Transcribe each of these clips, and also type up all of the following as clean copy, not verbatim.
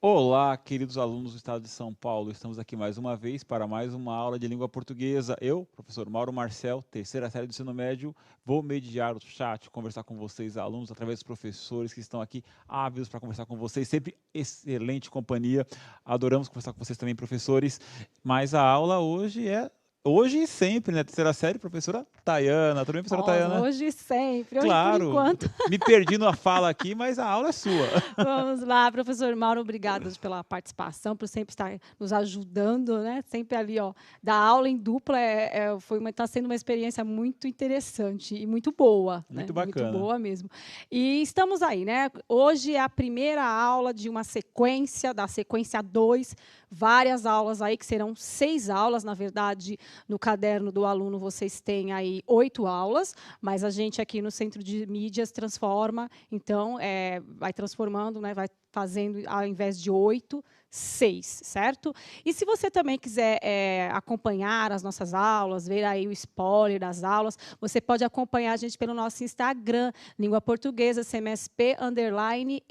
Olá, queridos alunos do estado de São Paulo. Estamos aqui mais uma vez para mais uma aula de língua portuguesa. Eu, professor Mauro Marcel, terceira série do ensino médio, vou mediar o chat, conversar com vocês, alunos, através dos professores que estão aqui ávidos para conversar com vocês. Sempre excelente companhia. Adoramos conversar com vocês também, professores. Mas a aula hoje é... Hoje e sempre, né? Terceira série, professora Tayana. Tudo bem, professora Nossa, Tayana? hoje e sempre, hoje por Claro, enquanto. me perdi na fala aqui, mas a aula é sua. Vamos lá, professor Mauro, obrigada pela participação, por sempre estar nos ajudando, né? Sempre ali, ó, dar aula em dupla está sendo uma experiência muito interessante e muito boa, né? Muito Muito bacana. boa mesmo. E estamos aí, né? Hoje é a primeira aula de uma sequência, da sequência 2, várias aulas aí, que serão 6 aulas, na verdade, no caderno do aluno vocês têm aí 8 aulas, mas a gente aqui no Centro de Mídias transforma, então, vai transformando, né, vai fazendo, ao invés de 8, 6, certo? E se você também quiser acompanhar as nossas aulas, ver aí o spoiler das aulas, você pode acompanhar a gente pelo nosso Instagram, Língua Portuguesa, CMSP_EM.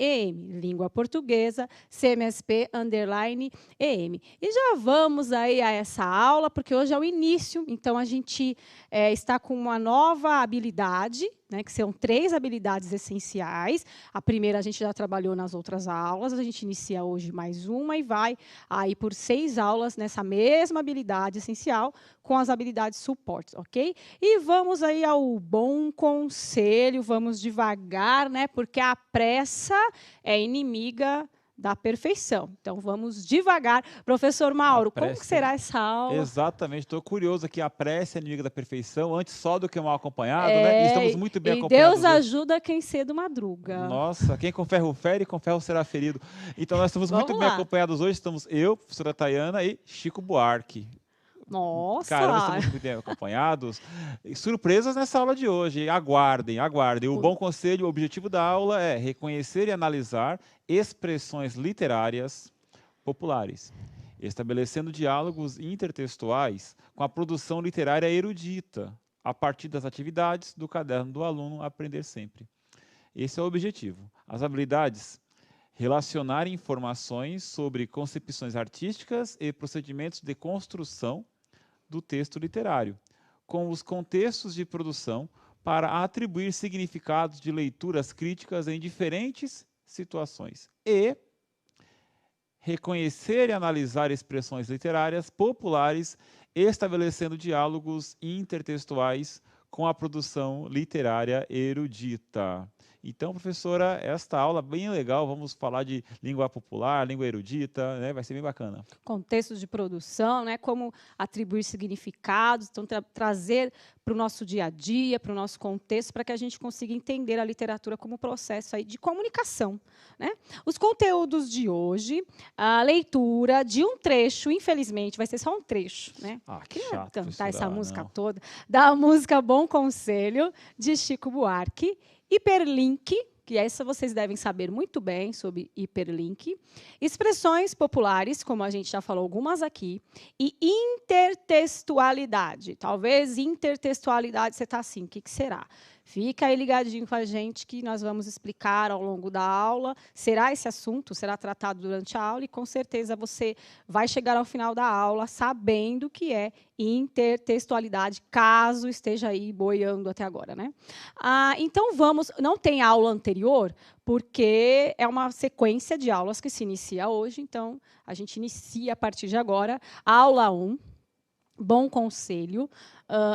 Língua Portuguesa, CMSP_EM. E já vamos aí a essa aula, porque hoje é o início, então a gente está com uma nova habilidade, né, que são 3 habilidades essenciais. A primeira a gente já trabalhou nas outras aulas, a gente inicia hoje mais uma e vai aí por 6 aulas nessa mesma habilidade essencial com as habilidades suportes, ok? E vamos aí ao bom conselho, vamos devagar, né, porque a pressa é inimiga da perfeição. Então, vamos devagar. Professor Mauro, como que será essa aula? Exatamente, estou curioso aqui. A prece é inimiga da perfeição, antes só do que mal acompanhado, né? E estamos muito bem E Deus acompanhados hoje. ajuda quem cedo madruga. Nossa, quem com ferro fere, com ferro será ferido. Então, nós estamos muito bem acompanhados hoje. Estamos eu, professora Tayana e Chico Buarque. Nossa! Caramba, estamos muito bem acompanhados. E surpresas nessa aula de hoje. Aguardem, aguardem. O bom conselho, o objetivo da aula é reconhecer e analisar expressões literárias populares, estabelecendo diálogos intertextuais com a produção literária erudita, a partir das atividades do caderno do aluno Aprender Sempre. Esse é o objetivo. As habilidades: relacionar informações sobre concepções artísticas e procedimentos de construção do texto literário, com os contextos de produção, para atribuir significados de leituras críticas em diferentes situações. E reconhecer e analisar expressões literárias populares, estabelecendo diálogos intertextuais com a produção literária erudita. Então, professora, esta aula bem legal, vamos falar de língua popular, língua erudita, né? Vai ser bem bacana. Contextos de produção, né? Como atribuir significados, então trazer para o nosso dia a dia, para o nosso contexto, para que a gente consiga entender a literatura como processo aí de comunicação, né? Os conteúdos de hoje, a leitura de um trecho, infelizmente, vai ser só um trecho, né? Que chato, cantar essa música não. toda, da música Bom Conselho, de Chico Buarque, hiperlink, que essa vocês devem saber muito bem sobre hiperlink, expressões populares, como a gente já falou algumas aqui, e intertextualidade. Talvez intertextualidade você está assim, o que será? Fica aí ligadinho com a gente que nós vamos explicar ao longo da aula. Será esse assunto, será tratado durante a aula e, com certeza, você vai chegar ao final da aula sabendo o que é intertextualidade, caso esteja aí boiando até agora, né? Então, vamos... Não tem aula anterior, porque é uma sequência de aulas que se inicia hoje. Então, a gente inicia, a partir de agora, a aula 1, Bom Conselho,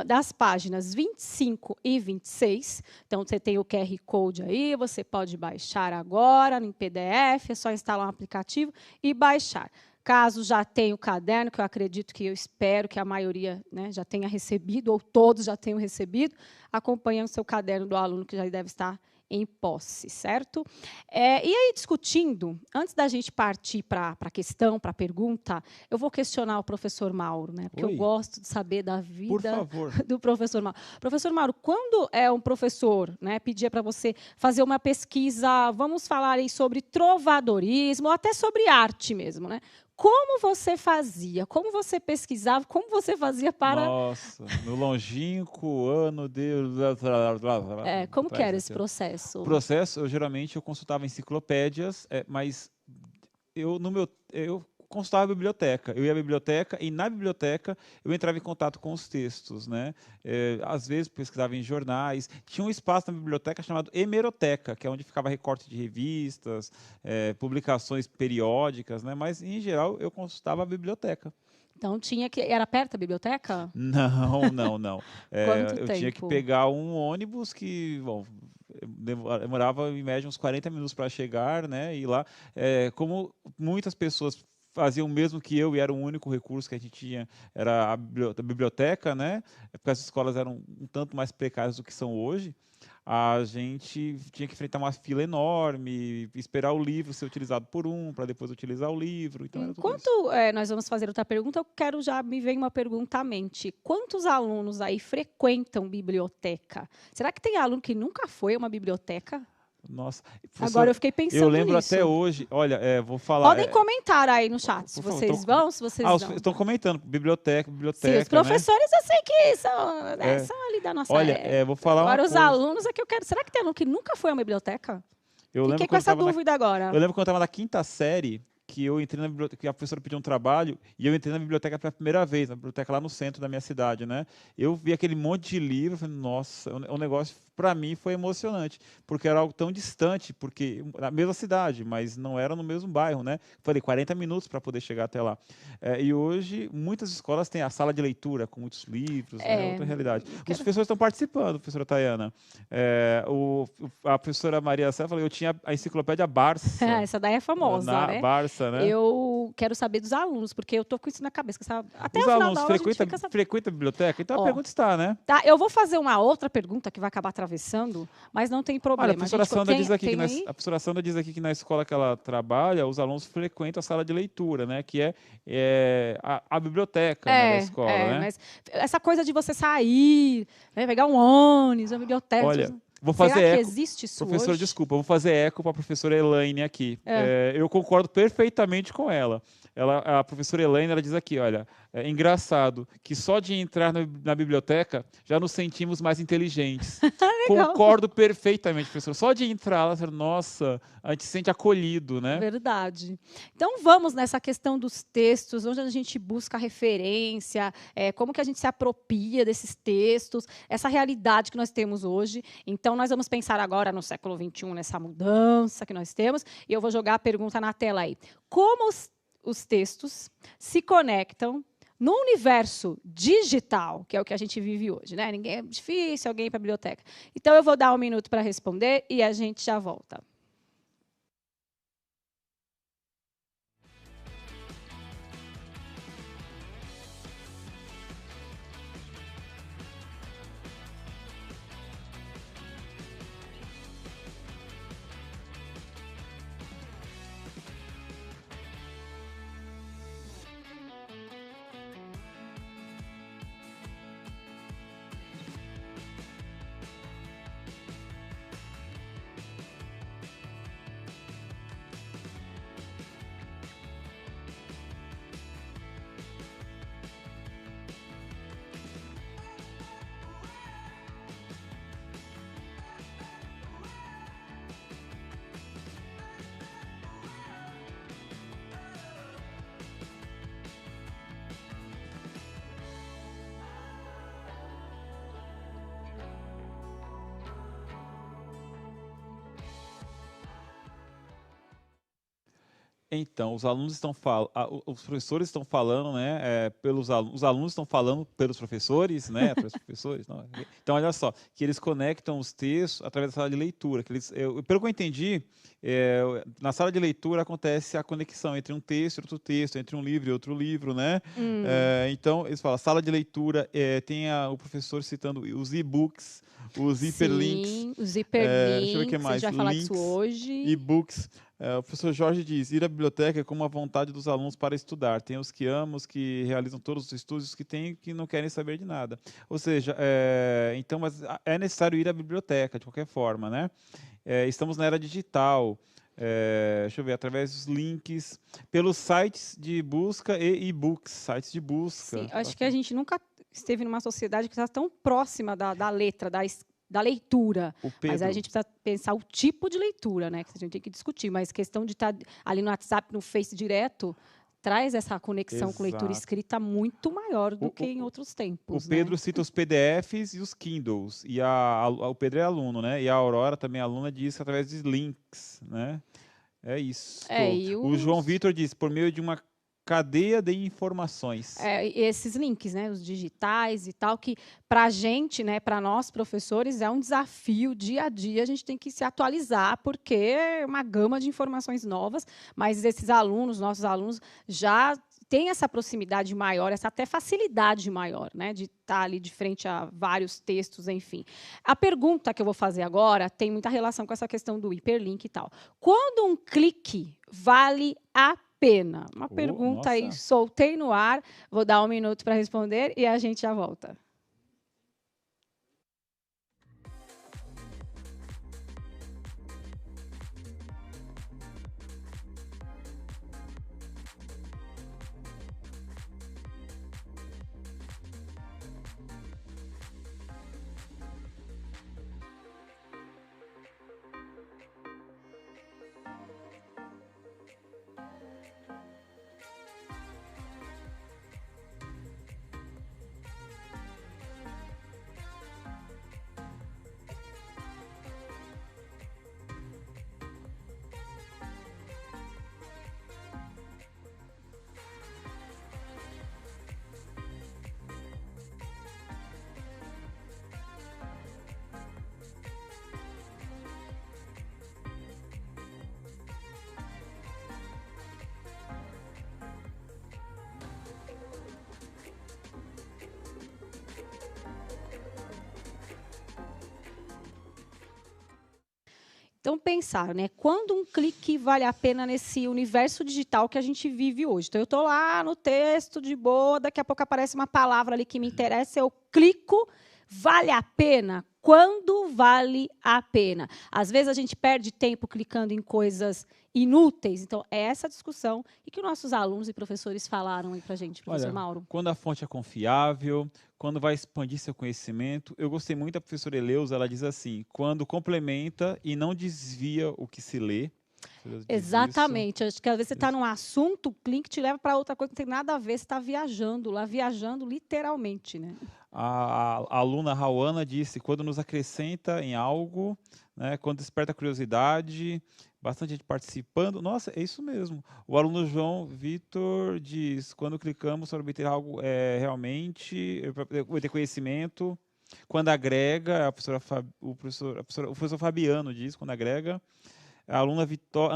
das páginas 25 e 26. Então, você tem o QR Code aí, você pode baixar agora em PDF, é só instalar um aplicativo e baixar. Caso já tenha o caderno, que eu acredito que eu espero que a maioria, né, já tenha recebido, ou todos já tenham recebido, acompanhando o seu caderno do aluno, que já deve estar em posse, certo? E aí, discutindo, antes da gente partir para a questão, para a pergunta, eu vou questionar o professor Mauro, né? Porque eu gosto de saber da vida do professor Mauro. Professor Mauro, quando um professor, né, pedia para você fazer uma pesquisa, vamos falar aí sobre trovadorismo, ou até sobre arte mesmo, né? Como você fazia? Como você pesquisava? Como você fazia para... Nossa, no longínquo ano de... como que era esse processo? O processo, geralmente, eu consultava enciclopédias, mas eu consultava a biblioteca. Eu ia à biblioteca e, na biblioteca, eu entrava em contato com os textos, né? Às vezes, pesquisava em jornais. Tinha um espaço na biblioteca chamado hemeroteca, que é onde ficava recorte de revistas, publicações periódicas, né? Mas, em geral, eu consultava a biblioteca. Então, era perto da biblioteca? Não, não, não. Quanto Eu tinha que tempo? pegar um ônibus que, bom, demorava em média uns 40 minutos para chegar, né? E lá, como muitas pessoas faziam o mesmo que eu e era o único recurso que a gente tinha, era a biblioteca, né? Porque as escolas eram um tanto mais precárias do que são hoje. A gente tinha que enfrentar uma fila enorme, esperar o livro ser utilizado por um, para depois utilizar o livro. Então era tudo isso. Enquanto nós vamos fazer outra pergunta, eu quero me vem uma pergunta à mente. Quantos alunos aí frequentam biblioteca? Será que tem aluno que nunca foi a uma biblioteca? Nossa, Agora eu fiquei pensando eu lembro nisso. até hoje. Olha, vou falar. Podem comentar aí no chat se por favor, vocês vão, se vocês não. estão comentando. Biblioteca, Sim, os professores eu sei que são ali da nossa Olha, época. vou falar Agora uma os coisa. alunos é que eu quero. Será que tem aluno que nunca foi a uma biblioteca? Eu Fiquei lembro com essa dúvida agora. Eu lembro quando eu estava na quinta série, que eu entrei na biblioteca, que a professora pediu um trabalho, e eu entrei na biblioteca pela primeira vez, na biblioteca lá no centro da minha cidade, né? Eu vi aquele monte de livro, falei, nossa, o negócio para mim foi emocionante, porque era algo tão distante, porque na mesma cidade, mas não era no mesmo bairro, né? Falei, 40 minutos para poder chegar até lá. E hoje, muitas escolas têm a sala de leitura com muitos livros, é outra realidade. Os professores estão participando, professora Tayana. A professora Maria Sá falou, eu tinha a enciclopédia Barça. Essa daí é famosa, né? Barça, né? Eu quero saber dos alunos, porque eu tô com isso na cabeça. Até Os o final alunos da aula a gente fica sabendo. frequentam a biblioteca? Então a pergunta está, né? Tá, eu vou fazer uma outra pergunta que vai acabar atravessando, mas não tem problema. Olha, a professora Sandra diz aqui que na escola que ela trabalha, os alunos frequentam a sala de leitura, né? Que é a biblioteca né, da escola, né? Mas essa coisa de você sair, né, pegar um ônibus, uma biblioteca... Olha, vou fazer será eco. Que existe isso Professor, hoje? desculpa, vou fazer eco para a professora Elaine aqui. Eu concordo perfeitamente com ela. A professora Elaine, ela diz aqui, olha, é engraçado que só de entrar na biblioteca já nos sentimos mais inteligentes. Concordo perfeitamente, professor. Só de entrar, ela fala, nossa, a gente se sente acolhido, né? Verdade. Então vamos nessa questão dos textos, onde a gente busca referência, como que a gente se apropria desses textos, essa realidade que nós temos hoje. Então nós vamos pensar agora no século XXI, nessa mudança que nós temos, e eu vou jogar a pergunta na tela aí. Como os textos se conectam no universo digital, que é o que a gente vive hoje, né? Ninguém é difícil alguém ir para a biblioteca. Então eu vou dar um minuto para responder e a gente já volta. Então, os professores estão falando, né, os alunos estão falando pelos professores, né, pelos professores. Não. Então, olha só, que eles conectam os textos através da sala de leitura. Pelo que eu entendi, na sala de leitura acontece a conexão entre um texto e outro texto, entre um livro e outro livro, né? Então, eles falam, sala de leitura, tem o professor citando os e-books, os hiperlinks. Sim, os hiperlinks, deixa eu ver o que mais. A gente vai falar disso hoje. E-books. O professor Jorge diz, ir à biblioteca é como a vontade dos alunos para estudar. Tem os que amam, os que realizam todos os estudos, os que têm que não querem saber de nada. Ou seja, então, mas é necessário ir à biblioteca, de qualquer forma, né? Estamos na era digital. Deixa eu ver, através dos links, pelos sites de busca e e-books, sites de busca. Sim, acho que a gente nunca esteve numa sociedade que está tão próxima da letra, da leitura. O Mas aí a Pedro, gente precisa pensar o tipo de leitura, né? Que a gente tem que discutir. Mas questão de estar ali no WhatsApp, no Face direto, traz essa conexão com leitura exato. escrita muito maior do O, que em o, outros o tempos, né? Pedro cita os PDFs e os Kindles. E o Pedro é aluno, né? E a Aurora também é aluna diz que através de links, né? É isso. E O João Vitor diz, por meio de uma cadeia de informações. esses links, né, os digitais e tal, que para a gente, né, para nós professores, é um desafio dia a dia, a gente tem que se atualizar, porque é uma gama de informações novas, mas esses alunos, nossos alunos, já têm essa proximidade maior, essa até facilidade maior, né, de estar ali de frente a vários textos, enfim. A pergunta que eu vou fazer agora tem muita relação com essa questão do hiperlink e tal. Quando um clique vale a pena? Uma pergunta aí, Nossa. soltei no ar. Vou dar 1 minuto para responder e a gente já volta. Então, pensar, né? Quando um clique vale a pena nesse universo digital que a gente vive hoje? Então, eu estou lá no texto de boa, daqui a pouco aparece uma palavra ali que me interessa, eu clico, vale a pena? Quando vale a pena? Às vezes, a gente perde tempo clicando em coisas inúteis. Então, é essa discussão e que nossos alunos e professores falaram aí para a gente, professor Mauro. Quando a fonte é confiável, quando vai expandir seu conhecimento. Eu gostei muito da professora Eleusa, ela diz assim, quando complementa e não desvia o que se lê. Exatamente. Acho que às vezes você está num assunto, o link te leva para outra coisa que não tem nada a ver, você está viajando lá, viajando literalmente, né? A aluna Rauana disse, quando nos acrescenta em algo, né, quando desperta curiosidade, bastante gente participando. Nossa, é isso mesmo. O aluno João Vitor diz, quando clicamos para obter algo realmente, obter conhecimento, quando agrega, o professor Fabiano diz, quando agrega. A aluna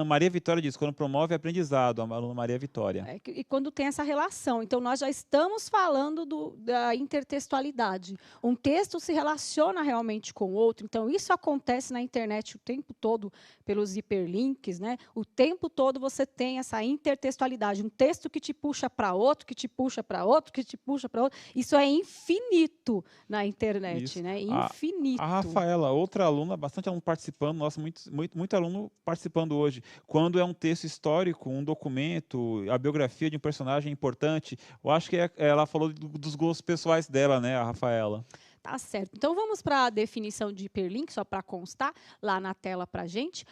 Maria Vitória diz, quando promove aprendizado, a aluna Maria Vitória. E quando tem essa relação. Então, nós já estamos falando da intertextualidade. Um texto se relaciona realmente com o outro. Então, isso acontece na internet o tempo todo, pelos hiperlinks, né? O tempo todo você tem essa intertextualidade. Um texto que te puxa para outro, que te puxa para outro, que te puxa para outro. Isso é infinito na internet, Isso. né? Infinito. A Rafaela, outra aluna, bastante aluno participando, nossa, muito aluno participando hoje. Quando é um texto histórico, um documento, a biografia de um personagem importante, eu acho que ela falou dos gostos pessoais dela, né, a Rafaela. Tá certo. Então, vamos para a definição de hiperlink, só para constar lá na tela para a gente.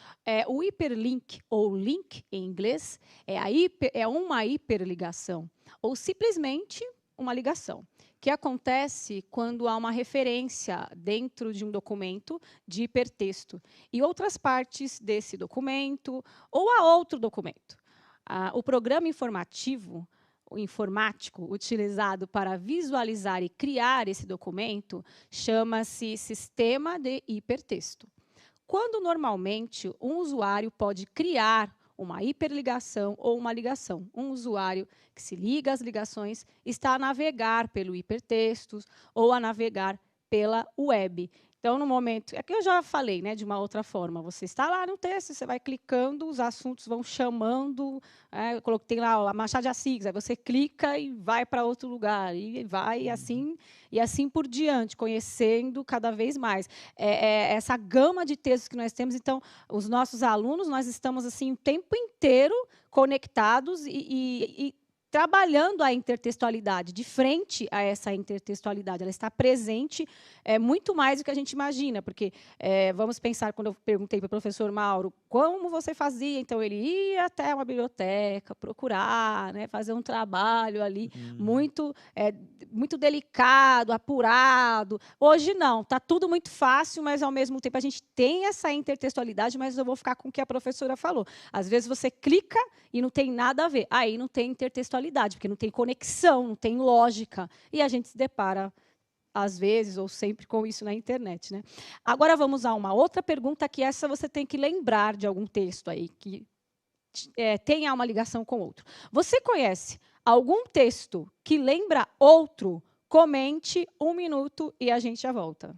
O hiperlink, ou link em inglês, é uma hiperligação, ou simplesmente uma ligação, que acontece quando há uma referência dentro de um documento de hipertexto e outras partes desse documento ou a outro documento. O programa informativo, o informático utilizado para visualizar e criar esse documento chama-se sistema de hipertexto. Quando normalmente um usuário pode criar uma hiperligação ou uma ligação. Um usuário que se liga às ligações está a navegar pelo hipertextos ou a navegar pela web. Então, no momento... Aqui eu já falei, né, de uma outra forma. Você está lá no texto, você vai clicando, os assuntos vão chamando. Eu coloquei lá a Machado de Assis, aí você clica e vai para outro lugar. E vai e assim por diante, conhecendo cada vez mais. Essa gama de textos que nós temos. Então, os nossos alunos, nós estamos assim o tempo inteiro conectados e trabalhando a intertextualidade, de frente a essa intertextualidade. Ela está presente muito mais do que a gente imagina, porque vamos pensar, quando eu perguntei para o professor Mauro como você fazia, então ele ia até uma biblioteca, procurar, né, fazer um trabalho ali muito delicado, apurado. Hoje não, está tudo muito fácil, mas ao mesmo tempo a gente tem essa intertextualidade, mas eu vou ficar com o que a professora falou. Às vezes você clica e não tem nada a ver. Aí não tem intertextualidade, porque não tem conexão, não tem lógica. E a gente se depara, às vezes, ou sempre, com isso na internet, né? Agora vamos a uma outra pergunta, que essa você tem que lembrar de algum texto aí, que tenha uma ligação com outro. Você conhece algum texto que lembra outro? Comente 1 minuto e a gente já volta.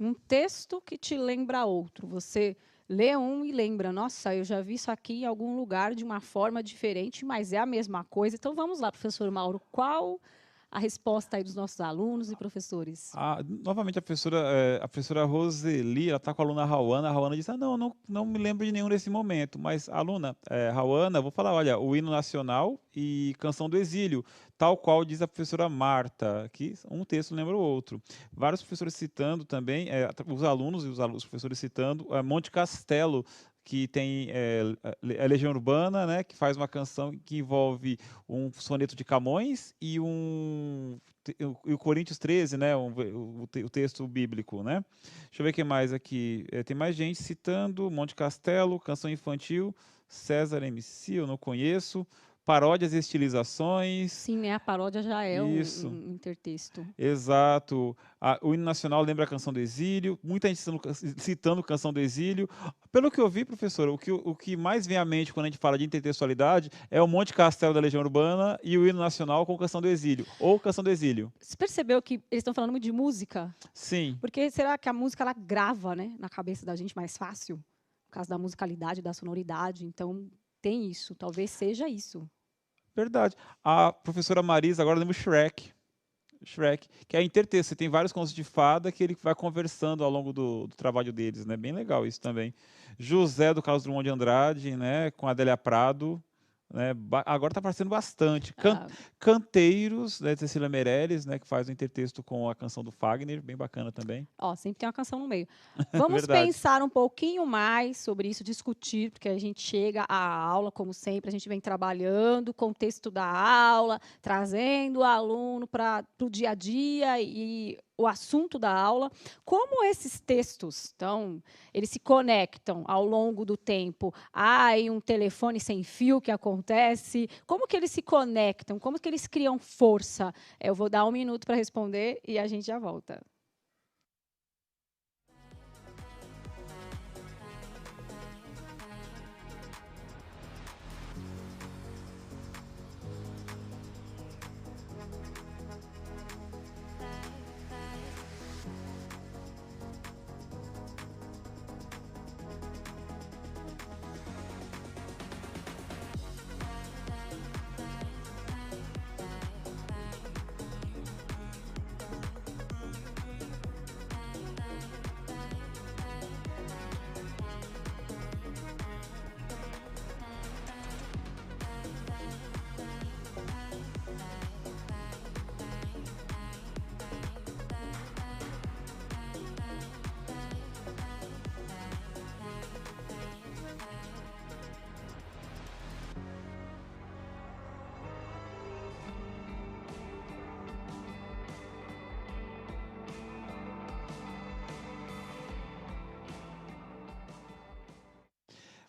Um texto que te lembra outro. Você lê um e lembra, nossa, eu já vi isso aqui em algum lugar de uma forma diferente, mas é a mesma coisa. Então, vamos lá, professor Mauro, qual a resposta aí dos nossos alunos e professores? Novamente, a professora Roseli, ela está com a aluna Rauana. A Rauana disse, não me lembro de nenhum nesse momento. Mas, aluna, Rauana, vou falar, olha, o hino nacional e canção do exílio, tal qual diz a professora Marta, que um texto lembra o outro. Vários professores citando também, os alunos e os professores citando, Monte Castelo, que tem a Legião Urbana, né, que faz uma canção que envolve um soneto de Camões e o Coríntios 13, né, o texto bíblico, né? Deixa eu ver o que mais aqui. Tem mais gente citando Monte Castelo, canção infantil, César MC, eu não conheço. Paródias e estilizações. Sim, né? A paródia já é um intertexto. Exato. O hino nacional lembra a canção do exílio. Muita gente citando canção do exílio. Pelo que eu vi, professor, o que mais vem à mente quando a gente fala de intertextualidade é o Monte Castelo da Legião Urbana e o hino nacional com canção do exílio, ou canção do exílio. Você percebeu que eles estão falando muito de música? Sim. Porque será que a música ela grava, né, na cabeça da gente mais fácil? Por causa da musicalidade, da sonoridade. Então, tem isso. Talvez seja isso. Verdade. A professora Marisa agora lembra o Shrek, que é intertexto. Você tem vários contos de fada que ele vai conversando ao longo do trabalho deles, né? Bem legal isso também. José, do Carlos Drummond de Andrade, né? Com Adélia Prado. Né? Agora está aparecendo bastante. Canteiros, né, de Cecília Meirelles, né, que faz o intertexto com a canção do Fagner, bem bacana também. Sempre tem uma canção no meio. Vamos pensar um pouquinho mais sobre isso, discutir, porque a gente chega à aula, como sempre, a gente vem trabalhando o contexto da aula, trazendo o aluno para o dia a dia e o assunto da aula. Como esses textos, então, eles se conectam ao longo do tempo? Há aí um telefone sem fio que acontece. Como que eles se conectam? Como que eles criam força? Eu vou dar 1 minuto para responder e a gente já volta.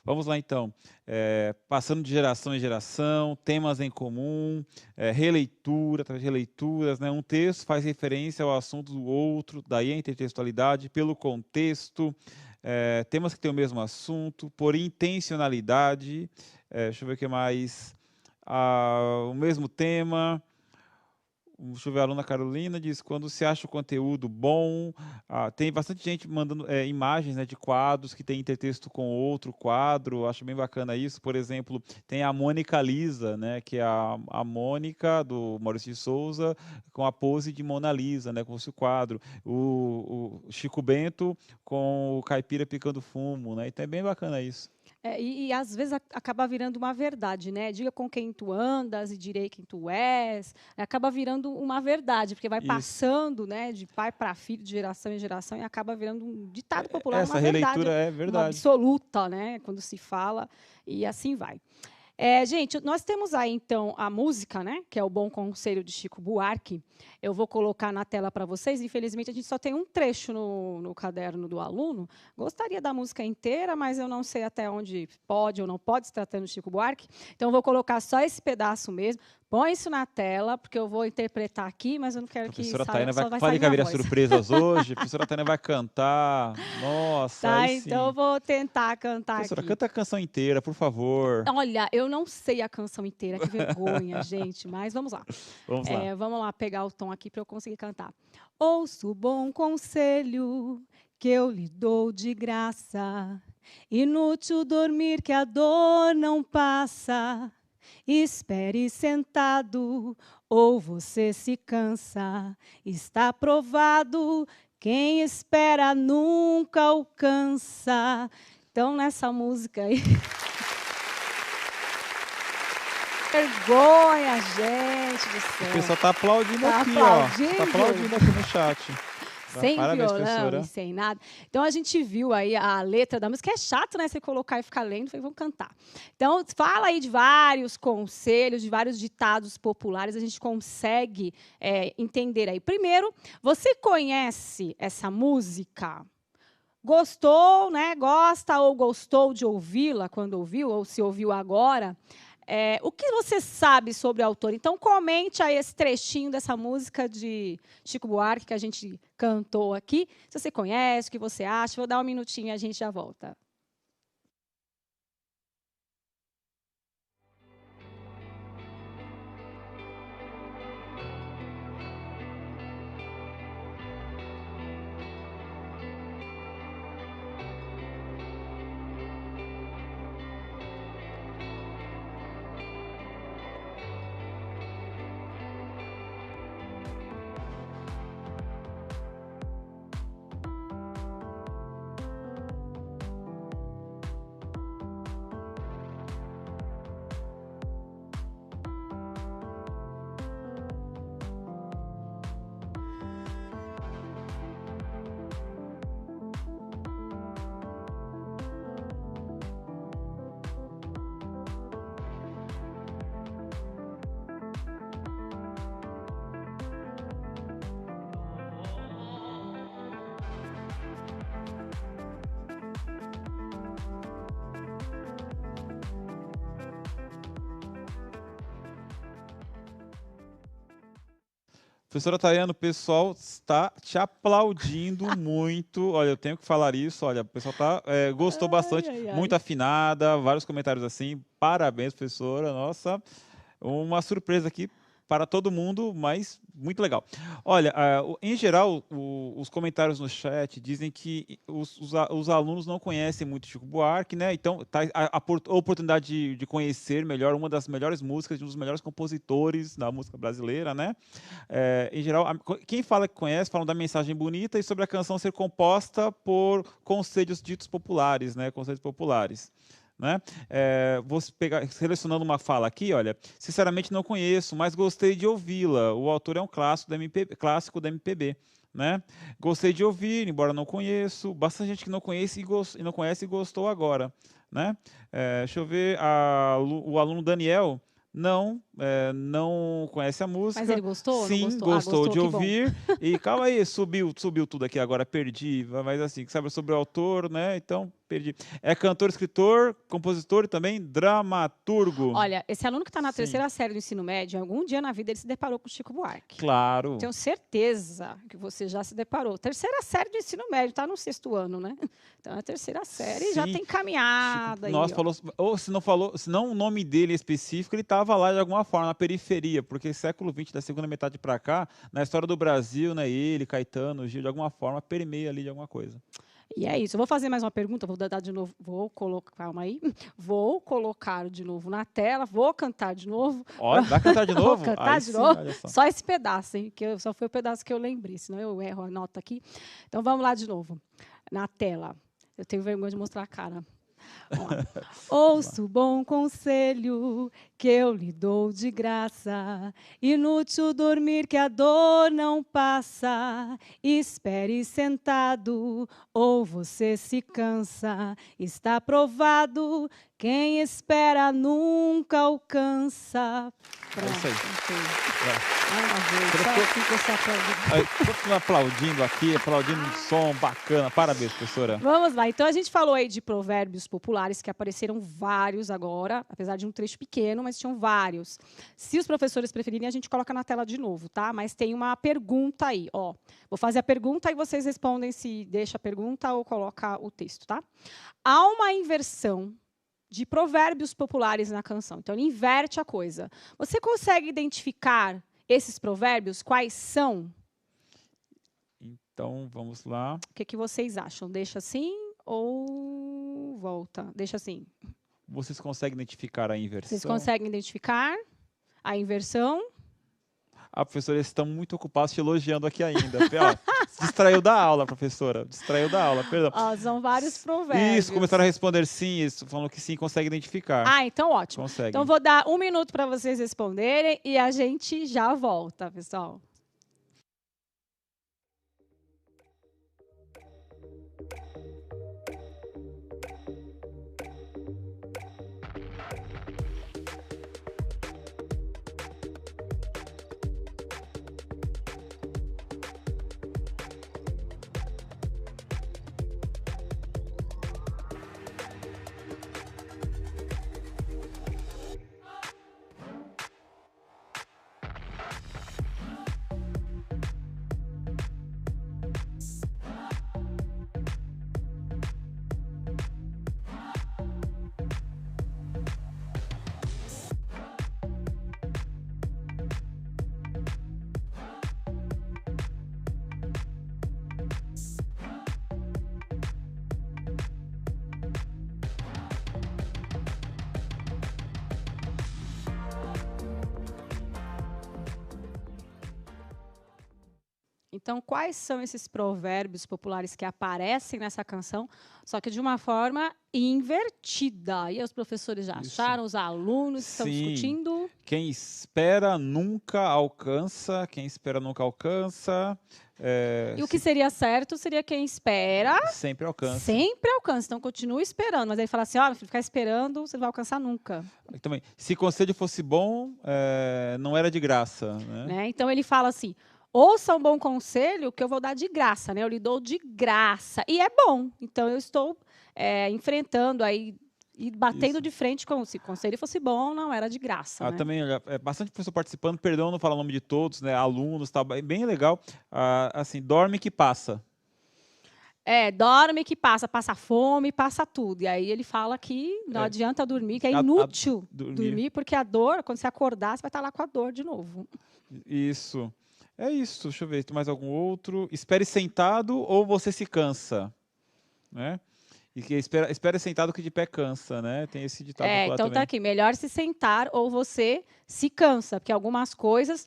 Vamos lá, então. Passando de geração em geração, temas em comum, releitura, através de releituras, né? Um texto faz referência ao assunto do outro, daí a intertextualidade, pelo contexto, temas que têm o mesmo assunto, por intencionalidade, deixa eu ver o que mais, o mesmo tema. Deixa eu ver, a aluna Carolina diz, quando se acha o conteúdo bom, tem bastante gente mandando imagens, né, de quadros que tem intertexto com outro quadro, acho bem bacana isso. Por exemplo, tem a Mônica Lisa, né, que é a Mônica do Maurício de Souza com a pose de Mona Lisa, né, com o quadro. O Chico Bento com o Caipira picando fumo, né, então é bem bacana isso. E às vezes acaba virando uma verdade, né? Diga com quem tu andas e direi quem tu és. Acaba virando uma verdade, porque vai Isso. passando, né, de pai para filho, de geração em geração, e acaba virando um ditado popular, Essa uma verdade, releitura é uma verdade. absoluta, né? Quando se fala, e assim vai. Gente, nós temos aí, então, a música, né, que é o Bom Conselho de Chico Buarque. Eu vou colocar na tela para vocês. Infelizmente, a gente só tem um trecho no caderno do aluno. Gostaria da música inteira, mas eu não sei até onde pode ou não pode, se tratando de Chico Buarque. Então, eu vou colocar só esse pedaço mesmo. Põe isso na tela, porque eu vou interpretar aqui, mas eu não quero que saia, só vai pode sair minha haver voz. surpresas hoje. A professora Tânia vai cantar. Nossa, Tá, aí então eu sim. vou tentar cantar Professora, aqui. canta a canção inteira, por favor. Olha, eu não sei a canção inteira, que vergonha, gente, mas vamos lá. Vamos lá. Vamos lá pegar o tom aqui para eu conseguir cantar. Ouça o bom conselho que eu lhe dou de graça. Inútil dormir que a dor não passa. Espere sentado ou você se cansa. Está provado, quem espera nunca alcança. Então, nessa música aí... Vergonha, gente do céu. O pessoal está aplaudindo aqui, aplaudindo? ó. Está aplaudindo aqui no chat. Sem Parabéns, violão professora. e sem nada. Então, a gente viu aí a letra da música. É chato, né? Você colocar e ficar lendo. Falei, vamos cantar. Então, fala aí de vários conselhos, de vários ditados populares. A gente consegue entender aí. Primeiro, você conhece essa música? Gostou, né? Gosta ou gostou de ouvi-la quando ouviu, ou se ouviu agora? O que você sabe sobre o autor? Então, comente aí esse trechinho dessa música de Chico Buarque que a gente cantou aqui. Se você conhece, o que você acha. Vou dar um minutinho e a gente já volta. Professora Tayana, o pessoal está te aplaudindo muito. Olha, eu tenho que falar isso. Olha, o pessoal gostou bastante, muito afinada, vários comentários assim. Parabéns, professora. Nossa, uma surpresa aqui para todo mundo, mas muito legal. Olha, em geral, os comentários no chat dizem que os alunos não conhecem muito Chico Buarque, né? Então, tá a oportunidade de conhecer melhor uma das melhores músicas, de um dos melhores compositores da música brasileira, né? Em geral, quem fala que conhece, falam da mensagem bonita e sobre a canção ser composta por conselhos ditos populares, né? Conselhos populares. Né? Vou selecionando uma fala aqui, olha, sinceramente não conheço, mas gostei de ouvi-la. O autor é um clássico da MPB. Né? Gostei de ouvir, embora não conheço. Bastante gente que não conhece e não conhece e gostou agora. Né? Deixa eu ver, o aluno Daniel não conhece a música. Mas ele gostou? Sim, não gostou? gostou de ouvir. Bom. E calma aí, subiu tudo aqui agora, perdi. Mas assim, sabe sobre o autor, né? Então perdi. É cantor, escritor, compositor e também dramaturgo. Olha, esse aluno que está na Sim. 3ª série do ensino médio, algum dia na vida ele se deparou com o Chico Buarque. Claro. Tenho certeza que você já se deparou. 3ª série do ensino médio, está no 6º ano, né? Então, a 3ª série já Sim. tem caminhada. Chico, aí, nossa, ó. falou, se não o nome dele específico, ele estava lá de alguma forma, na periferia, porque século XX, da segunda metade para cá, na história do Brasil, né, ele, Caetano, Gil, de alguma forma, permeia ali de alguma coisa. E é isso. Eu vou fazer mais uma pergunta, vou dar de novo, calma aí. Vou colocar de novo na tela, vou cantar de novo. Olha, vai cantar de novo? Vou cantar Aí de sim, novo. olha só. Só esse pedaço, hein? Que só foi o pedaço que eu lembrei, senão eu erro a nota aqui. Então vamos lá de novo. Na tela. Eu tenho vergonha de mostrar a cara. Vamos lá. Ouça o bom conselho que eu lhe dou de graça. Inútil dormir que a dor não passa. Espere sentado ou você se cansa. Está provado, quem espera nunca alcança. Pronto. isso aí. Só assim que você aplaude. Estou aplaudindo aqui, aplaudindo um som bacana. Parabéns, professora. Vamos lá. Então, a gente falou aí de provérbios populares, que apareceram vários agora, apesar de um trecho pequeno, mas tinham vários. Se os professores preferirem, a gente coloca na tela de novo, tá? Mas tem uma pergunta aí, ó. Vou fazer a pergunta e vocês respondem se deixa a pergunta ou coloca o texto, tá? Há uma inversão de provérbios populares na canção. Então, ele inverte a coisa. Você consegue identificar esses provérbios? Quais são? Então, vamos lá. O que vocês acham? Deixa assim ou volta? Deixa assim. Vocês conseguem identificar a inversão? Vocês conseguem identificar a inversão? Ah, professora, eles estão muito ocupados te elogiando aqui ainda. Ó, se distraiu da aula, professora. Distraiu da aula, perdão. Ó, são vários provérbios. Isso, começaram a responder sim, isso, falando que sim, consegue identificar. Ah, então ótimo. Consegue. Então, vou dar 1 minuto para vocês responderem e a gente já volta, pessoal. Então, quais são esses provérbios populares que aparecem nessa canção, só que de uma forma invertida? E os professores já acharam, os alunos estão discutindo? Quem espera nunca alcança, quem espera nunca alcança. E o que seria certo seria quem espera... Sempre alcança. Sempre alcança, então continue esperando. Mas ele fala assim, ó, ficar esperando, você não vai alcançar nunca. Também, se conselho fosse bom, não era de graça. Né? Então, ele fala assim... Ouça um bom conselho que eu vou dar de graça, né? Eu lhe dou de graça. E é bom. Então, eu estou enfrentando aí e batendo de frente com se o conselho fosse bom, não era de graça. Né? Também, bastante pessoa participando, perdão, não falar o nome de todos, né? Alunos, tá bem legal. Assim, dorme que passa. Dorme que passa fome, passa tudo. E aí ele fala que não adianta dormir, que é inútil dormir, porque a dor, quando você acordar, você vai estar lá com a dor de novo. Isso. É isso, deixa eu ver, tem mais algum outro. Espere sentado ou você se cansa, né? E que espere sentado que de pé cansa, né? Tem esse ditado lá então também. Tá aqui, melhor se sentar ou você se cansa, porque algumas coisas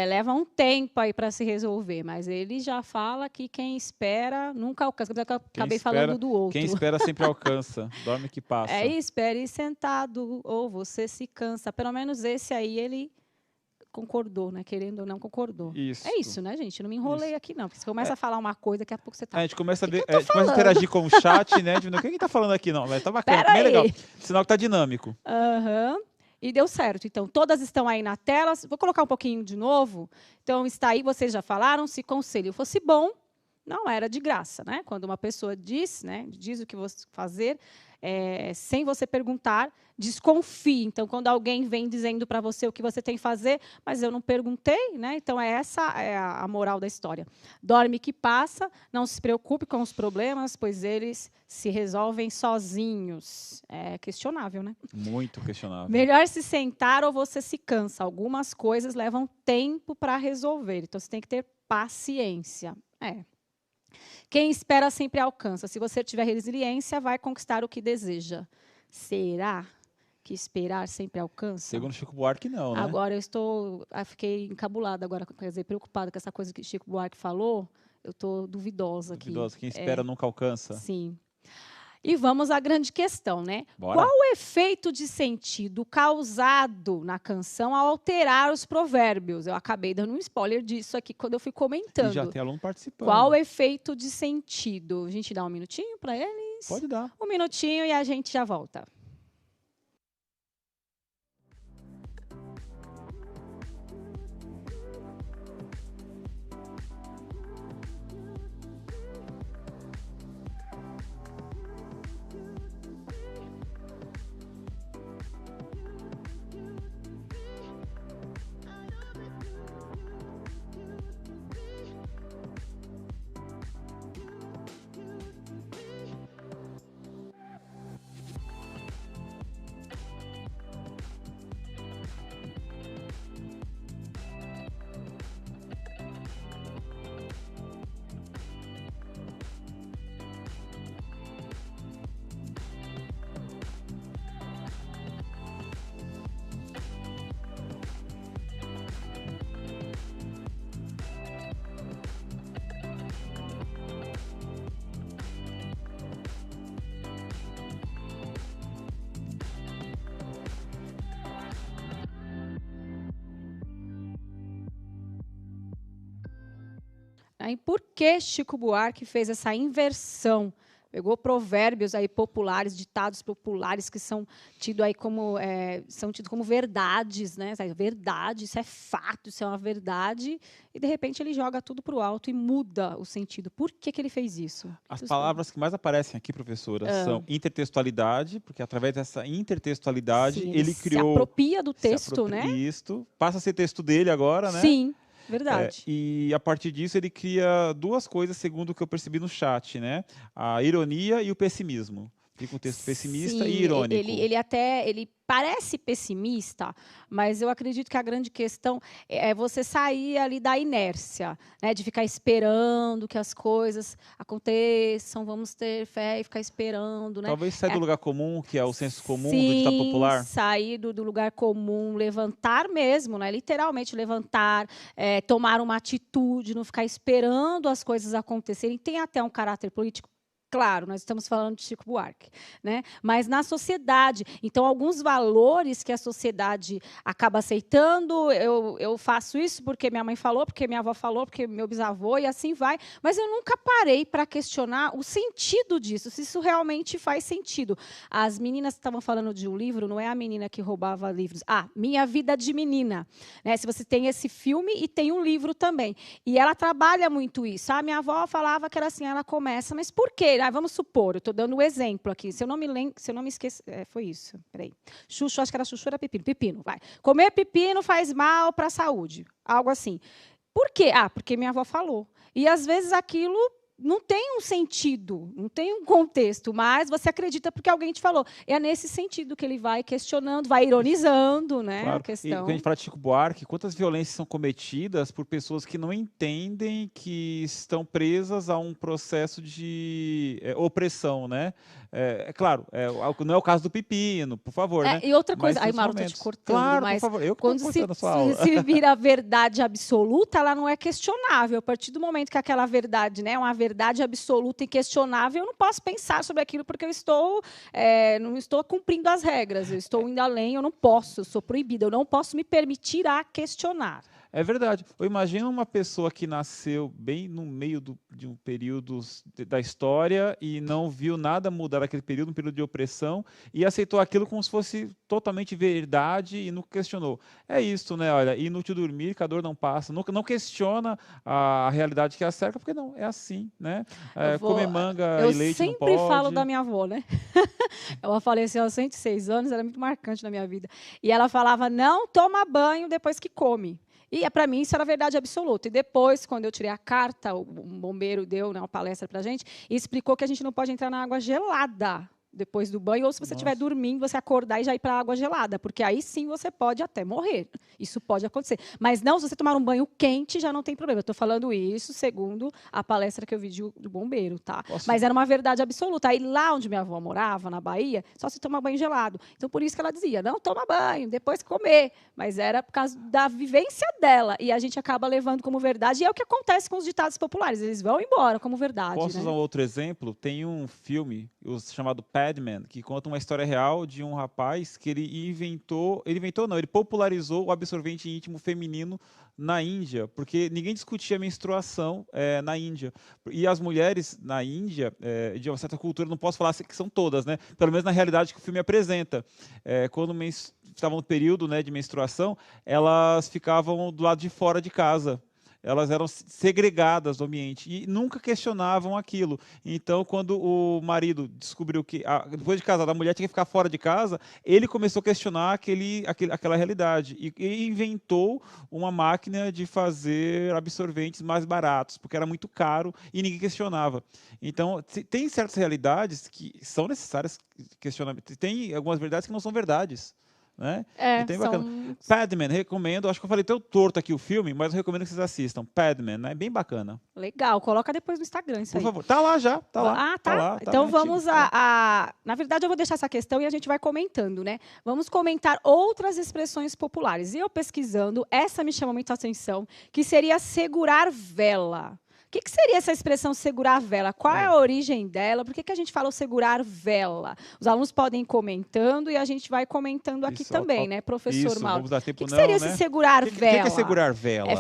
levam um tempo aí para se resolver, mas ele já fala que quem espera nunca alcança. Eu acabei falando do outro. Quem espera sempre alcança, dorme que passa. Espere sentado ou você se cansa. Pelo menos esse aí ele concordou, né? Querendo ou não, concordou. Isso. É isso, né, gente? Eu não me enrolei aqui, não. Porque você começa a falar uma coisa, daqui a pouco você tá... A gente começa a interagir com o chat, né? O que está falando aqui? Não, mas tá bacana, bem legal. Sinal que tá dinâmico. E deu certo. Então, todas estão aí na tela. Vou colocar um pouquinho de novo. Então, está aí, vocês já falaram. Se conselho fosse bom, não era de graça, né? Quando uma pessoa diz, né, diz o que você fazer, sem você perguntar, desconfie. Então, quando alguém vem dizendo para você o que você tem que fazer, mas eu não perguntei, né? Então, essa é a moral da história. Dorme que passa, não se preocupe com os problemas, pois eles se resolvem sozinhos. É questionável, né? Muito questionável. Melhor se sentar ou você se cansa. Algumas coisas levam tempo para resolver. Então, você tem que ter paciência. Quem espera sempre alcança. Se você tiver resiliência, vai conquistar o que deseja. Será que esperar sempre alcança? Segundo Chico Buarque, não, né? Agora fiquei encabulada agora, quer dizer, preocupada com essa coisa que Chico Buarque falou. Eu estou duvidosa aqui. Duvidosa. Quem espera nunca alcança. Sim. E vamos à grande questão, né? Bora. Qual o efeito de sentido causado na canção ao alterar os provérbios? Eu acabei dando um spoiler disso aqui quando eu fui comentando. E já tem aluno participando. Qual o efeito de sentido? A gente dá um minutinho para eles? Pode dar. Um minutinho e a gente já volta. E por que Chico Buarque fez essa inversão? Pegou provérbios aí populares, ditados populares que são tidos aí como verdades, né? Verdade, isso é fato, isso é uma verdade. E de repente ele joga tudo para o alto e muda o sentido. Por que ele fez isso? As palavras que mais aparecem aqui, professora, são intertextualidade, porque através dessa intertextualidade Sim, ele criou. Se apropria do texto, né? Isso. Passa a ser texto dele agora, né? Sim. Verdade. E a partir disso ele cria duas coisas, segundo o que eu percebi no chat, né? A ironia e o pessimismo. Fica um texto pessimista e irônico. Ele parece pessimista, mas eu acredito que a grande questão é você sair ali da inércia, né? De ficar esperando que as coisas aconteçam, vamos ter fé e ficar esperando, né? Talvez sair do lugar comum, que é o senso comum Sim, do ditado popular. Sair do lugar comum, levantar mesmo, né? Literalmente levantar, tomar uma atitude, não ficar esperando as coisas acontecerem. Tem até um caráter político. Claro, nós estamos falando de Chico Buarque, né? Mas na sociedade. Então, alguns valores que a sociedade acaba aceitando, eu faço isso porque minha mãe falou, porque minha avó falou, porque meu bisavô, e assim vai. Mas eu nunca parei para questionar o sentido disso, se isso realmente faz sentido. As meninas estavam falando de um livro, não é a menina que roubava livros. Minha Vida de Menina. Né? Se você tem esse filme e tem um livro também. E ela trabalha muito isso. A minha avó falava que era assim, ela começa, mas por quê? Vamos supor, eu estou dando um exemplo aqui. Se eu não me esqueço, foi isso. Peraí. Chuchu, acho que era chuchu, era pepino. Pepino, vai. Comer pepino faz mal para a saúde. Algo assim. Por quê? Porque minha avó falou. E, às vezes, aquilo não tem um sentido, não tem um contexto, mas você acredita porque alguém te falou. É nesse sentido que ele vai questionando, vai ironizando, né, claro. a questão. E quando a gente fala de Chico Buarque, quantas violências são cometidas por pessoas que não entendem que estão presas a um processo de opressão, né? Claro, não é o caso do pepino, por favor, né? E outra coisa, Mauro, estou te cortando, claro, mas por favor, eu quando se vira a verdade absoluta, ela não é questionável. A partir do momento que aquela verdade, né, é uma verdade absoluta e questionável, eu não posso pensar sobre aquilo porque eu não estou cumprindo as regras, eu estou indo além, eu não posso, eu sou proibida, eu não posso me permitir a questionar. É verdade. Eu imagino uma pessoa que nasceu bem no meio de um período da história e não viu nada mudar naquele período, um período de opressão, e aceitou aquilo como se fosse totalmente verdade e não questionou. É isso, né? Olha, inútil dormir, que a dor não passa. Não questiona a realidade que a cerca, porque não, é assim, né? Comer manga Eu e leite não sempre falo da pode. minha avó, né? Ela faleceu aos 106 anos, era muito marcante na minha vida. E ela falava, não toma banho depois que come. E para mim isso era verdade absoluta. E depois, quando eu tirei a carta, o bombeiro deu, né, uma palestra para a gente e explicou que a gente não pode entrar na água gelada depois do banho, ou se você estiver dormindo, você acordar e já ir para a água gelada, porque aí sim você pode até morrer. Isso pode acontecer. Mas não, se você tomar um banho quente, já não tem problema. Eu estou falando isso segundo a palestra que eu vi do bombeiro, tá? Mas era uma verdade absoluta. Aí lá onde minha avó morava, na Bahia, só se toma banho gelado. Então, por isso que ela dizia, não toma banho, depois que comer. Mas era por causa da vivência dela. E a gente acaba levando como verdade. E é o que acontece com os ditados populares. Eles vão embora como verdade. Posso usar um outro exemplo? Tem um filme chamado Padman, que conta uma história real de um rapaz que ele popularizou o absorvente íntimo feminino na Índia, porque ninguém discutia menstruação na Índia. E as mulheres na Índia, de uma certa cultura, não posso falar que são todas, né? Pelo menos na realidade que o filme apresenta. Quando estavam no período, né, de menstruação, elas ficavam do lado de fora de casa. Elas eram segregadas do ambiente e nunca questionavam aquilo. Então, quando o marido descobriu que, depois de casar, a mulher tinha que ficar fora de casa, ele começou a questionar aquela realidade e inventou uma máquina de fazer absorventes mais baratos, porque era muito caro e ninguém questionava. Então, tem certas realidades que são necessárias questionamento. Tem algumas verdades que não são verdades. Né? Então, bacana. Padman, recomendo. Acho que eu falei tão torto aqui o filme, mas eu recomendo que vocês assistam. Padman, né? Bem bacana. Legal, coloca depois no Instagram isso aí. Por aí. favor. Tá lá já, tá lá. Ah, tá. Tá lá, então vamos Na verdade, eu vou deixar essa questão e a gente vai comentando, né? Vamos comentar outras expressões populares. E eu pesquisando, essa me chamou muita atenção, que seria segurar vela. O que seria essa expressão segurar vela? Qual é a origem dela? Por que a gente fala o segurar vela? Os alunos podem ir comentando e a gente vai comentando aqui também, né, professor Mauro? Vamos dar tempo, o que seria esse segurar vela? O que é segurar vela?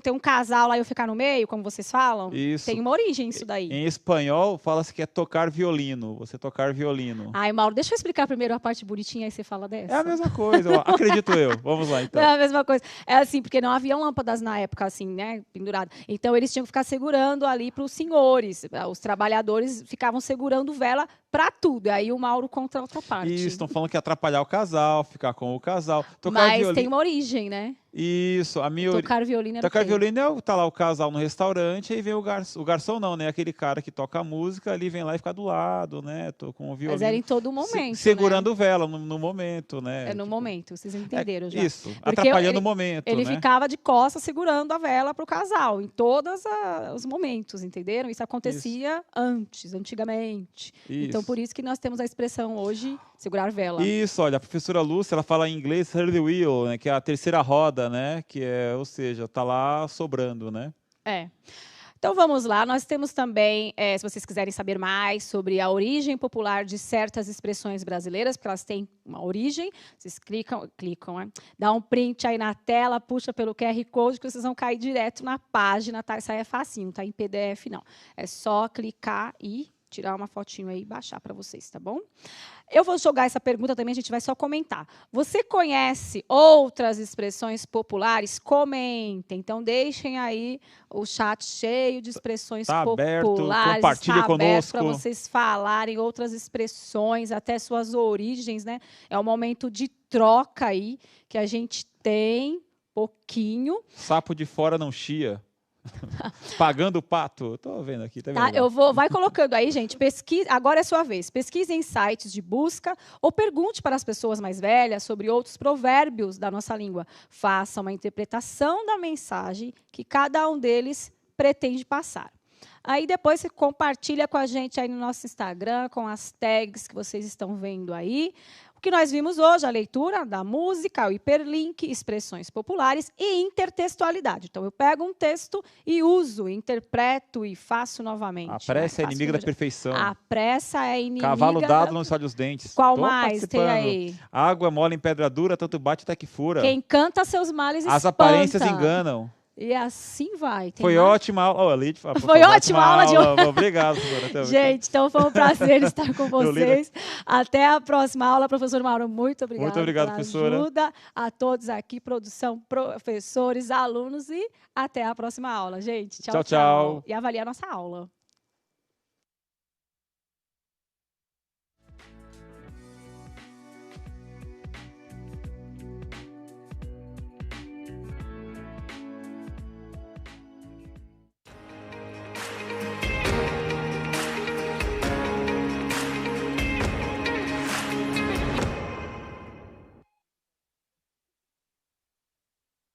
Tem um casal lá e eu ficar no meio, como vocês falam? Isso. Tem uma origem isso daí. Em espanhol, fala-se que é tocar violino. Você tocar violino. Ai, Mauro, deixa eu explicar primeiro a parte bonitinha, aí você fala dessa. É a mesma coisa, acredito eu. Vamos lá, então. É a mesma coisa. É assim, porque não haviam lâmpadas na época, assim, né, penduradas. Então, eles tinham que ficar segurando ali para os senhores. Os trabalhadores ficavam segurando vela para tudo. Aí o Mauro contra a outra parte. Isso, estão falando que é atrapalhar o casal, ficar com o casal. Mas violino. Tem uma origem, né? Isso, tocar violino Tocar violino tá lá o casal no restaurante, aí vem o garçom não, né? Aquele cara que toca a música, ali vem lá e fica do lado, né? Tô com o violino. Mas era em todo momento, segurando vela no momento, né? É no momento, vocês entenderam já. Isso, atrapalhando o momento, ele né? ficava de costas segurando a vela para o casal, em todos os momentos, entenderam? Isso acontecia antigamente. Isso. Então, por isso que nós temos a expressão hoje, segurar vela. Isso, olha, a professora Lúcia, ela fala em inglês third wheel, né? Que é a terceira roda, né? Que é, ou seja, tá lá sobrando, né? Então vamos lá, nós temos também, se vocês quiserem saber mais sobre a origem popular de certas expressões brasileiras, porque elas têm uma origem, vocês clicam, né? Dá um print aí na tela, puxa pelo QR Code, que vocês vão cair direto na página, tá? Isso aí é facinho, não tá em PDF, não. É só clicar e tirar uma fotinho aí e baixar para vocês, tá bom? Eu vou jogar essa pergunta também, a gente vai só comentar. Você conhece outras expressões populares? Comentem. Então, deixem aí o chat cheio de expressões populares. Compartilhe conosco. Para vocês falarem outras expressões, até suas origens, né? É um momento de troca aí que a gente tem, pouquinho. Sapo de fora não chia. Pagando o pato. Estou vendo aqui. Tá vendo? Vai colocando aí, gente. Agora é sua vez. Pesquise em sites de busca ou pergunte para as pessoas mais velhas sobre outros provérbios da nossa língua. Faça uma interpretação da mensagem que cada um deles pretende passar. Aí depois você compartilha com a gente aí no nosso Instagram, com as tags que vocês estão vendo aí. O que nós vimos hoje, a leitura da música, o hiperlink, expressões populares e intertextualidade. Então, eu pego um texto e uso, interpreto e faço novamente. A pressa é inimiga da perfeição. A pressa é inimiga... Cavalo dado não sai dos dentes. Qual Tô mais tem aí? Água mole em pedra dura, tanto bate até que fura. Quem canta seus males espanta. As aparências enganam. E assim vai. Foi ótima aula. Foi ótima aula de hoje. Obrigado, professora. Gente, então foi um prazer estar com vocês. Até a próxima aula. Professor Mauro, muito obrigado. Muito obrigado, professora. Ajuda a todos aqui, produção, professores, alunos e até a próxima aula, gente. Tchau, tchau. E avaliar a nossa aula.